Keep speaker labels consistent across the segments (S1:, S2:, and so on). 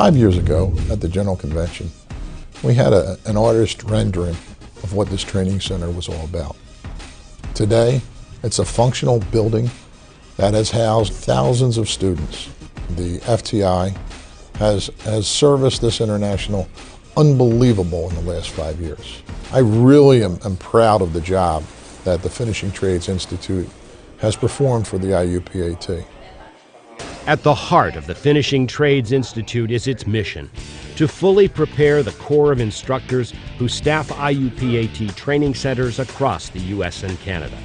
S1: 5 years ago at the General Convention, we had an artist rendering of what this training center was all about. Today, it's a functional building that has housed thousands of students. The FTI has serviced this international unbelievable in the last 5 years. I really am proud of the job that the Finishing Trades Institute has performed for the IUPAT.
S2: At the heart of the Finishing Trades Institute is its mission: to fully prepare the core of instructors who staff IUPAT training centers across the U.S. and Canada.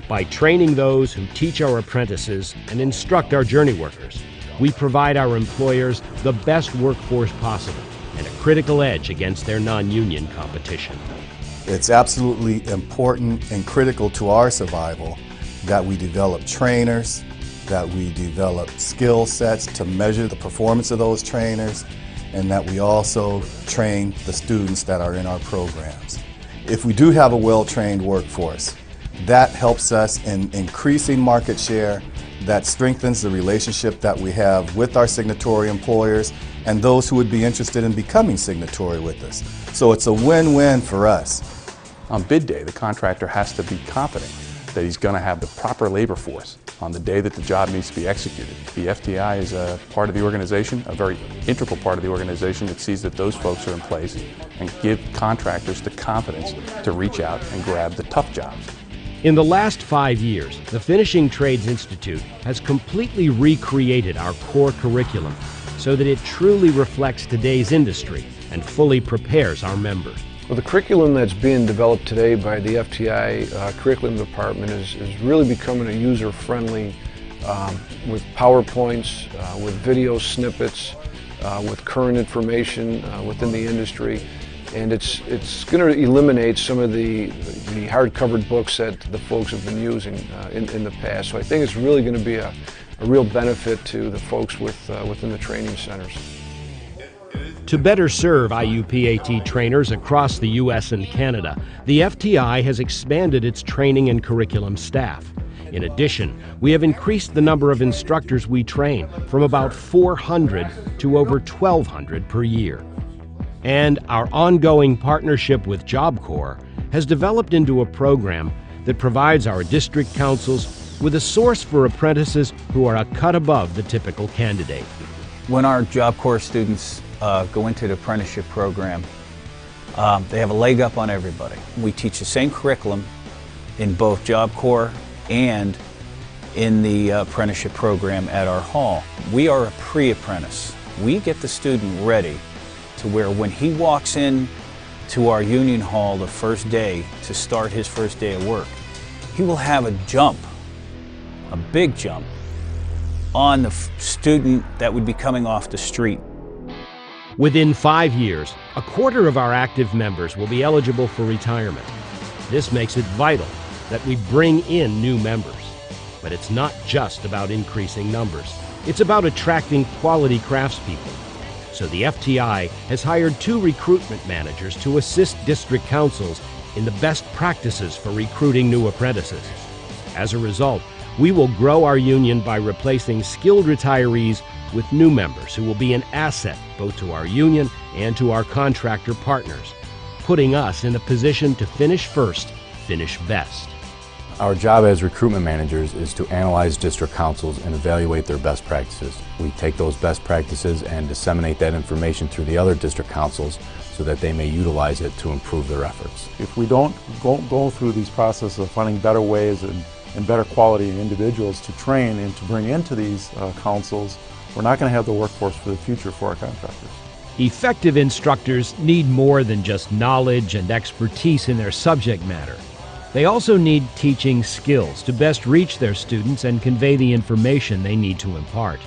S2: By training those who teach our apprentices and instruct our journey workers, we provide our employers the best workforce possible and a critical edge against their non-union competition.
S3: It's absolutely important and critical to our survival that we develop trainers, that we develop skill sets to measure the performance of those trainers, and that we also train the students that are in our programs. If we do have a well-trained workforce, that helps us in increasing market share, that strengthens the relationship that we have with our signatory employers and those who would be interested in becoming signatory with us. So it's a win-win for us.
S4: On bid day, the contractor has to be confident that he's going to have the proper labor force on the day that the job needs to be executed. The FTI is a part of the organization, a very integral part of the organization that sees that those folks are in place and give contractors the confidence to reach out and grab the tough jobs.
S2: In the last 5 years, the Finishing Trades Institute has completely recreated our core curriculum so that it truly reflects today's industry and fully prepares our members.
S5: Well, the curriculum that's being developed today by the FTI curriculum department is really becoming a user-friendly with PowerPoints, with video snippets, with current information within the industry. And it's going to eliminate some of the hard-covered books that the folks have been using in the past. So I think it's really going to be a real benefit to the folks within the training centers.
S2: To better serve IUPAT trainers across the U.S. and Canada, the FTI has expanded its training and curriculum staff. In addition, we have increased the number of instructors we train from about 400 to over 1,200 per year. And our ongoing partnership with Job Corps has developed into a program that provides our district councils with a source for apprentices who are a cut above the typical candidate.
S6: When our Job Corps students go into the apprenticeship program, they have a leg up on everybody. We teach the same curriculum in both Job Corps and in the apprenticeship program at our hall. We are a pre-apprentice. We get the student ready to where when he walks in to our union hall the first day to start his first day of work, he will have a jump, a big jump, on the student that would be coming off the street.
S2: Within 5 years, a quarter of our active members will be eligible for retirement. This makes it vital that we bring in new members. But it's not just about increasing numbers. It's about attracting quality craftspeople. So the FTI has hired 2 recruitment managers to assist district councils in the best practices for recruiting new apprentices. As a result, we will grow our union by replacing skilled retirees with new members who will be an asset both to our union and to our contractor partners, putting us in a position to finish first, finish best.
S7: Our job as recruitment managers is to analyze district councils and evaluate their best practices. We take those best practices and disseminate that information through the other district councils so that they may utilize it to improve their efforts.
S8: If we don't go through these processes of finding better ways and better quality individuals to train and to bring into these councils, we're not going to have the workforce for the future for our contractors.
S2: Effective instructors need more than just knowledge and expertise in their subject matter. They also need teaching skills to best reach their students and convey the information they need to impart.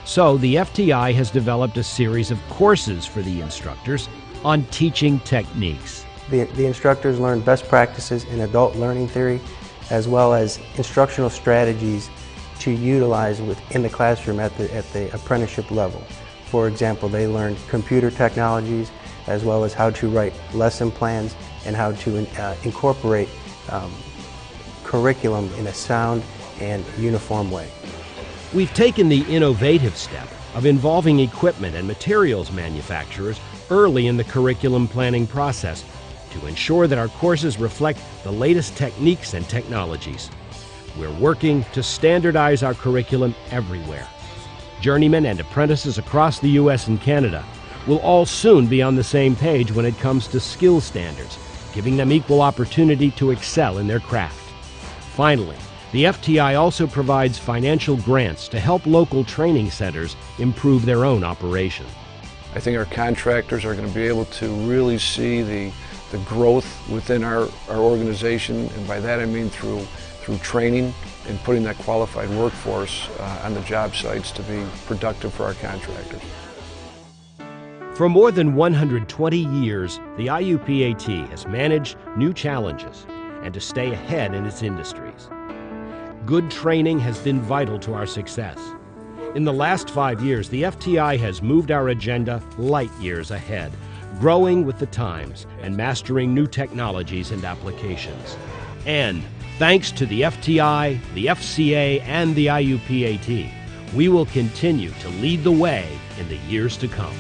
S2: So the FTI has developed a series of courses for the instructors on teaching techniques.
S9: The instructors learn best practices in adult learning theory as well as instructional strategies to utilize within the classroom at the apprenticeship level. For example, they learn computer technologies as well as how to write lesson plans and how to incorporate curriculum in a sound and uniform way.
S2: We've taken the innovative step of involving equipment and materials manufacturers early in the curriculum planning process to ensure that our courses reflect the latest techniques and technologies. We're working to standardize our curriculum everywhere. Journeymen and apprentices across the U.S. and Canada will all soon be on the same page when it comes to skill standards, giving them equal opportunity to excel in their craft. Finally, the FTI also provides financial grants to help local training centers improve their own operation.
S5: I think our contractors are going to be able to really see the growth within our organization, and by that I mean through training and putting that qualified workforce on the job sites to be productive for our contractors.
S2: For more than 120 years, the IUPAT has managed new challenges and to stay ahead in its industries. Good training has been vital to our success. In the last 5 years, the FTI has moved our agenda light years ahead, growing with the times and mastering new technologies and applications. And thanks to the FTI, the FCA, and the IUPAT, we will continue to lead the way in the years to come.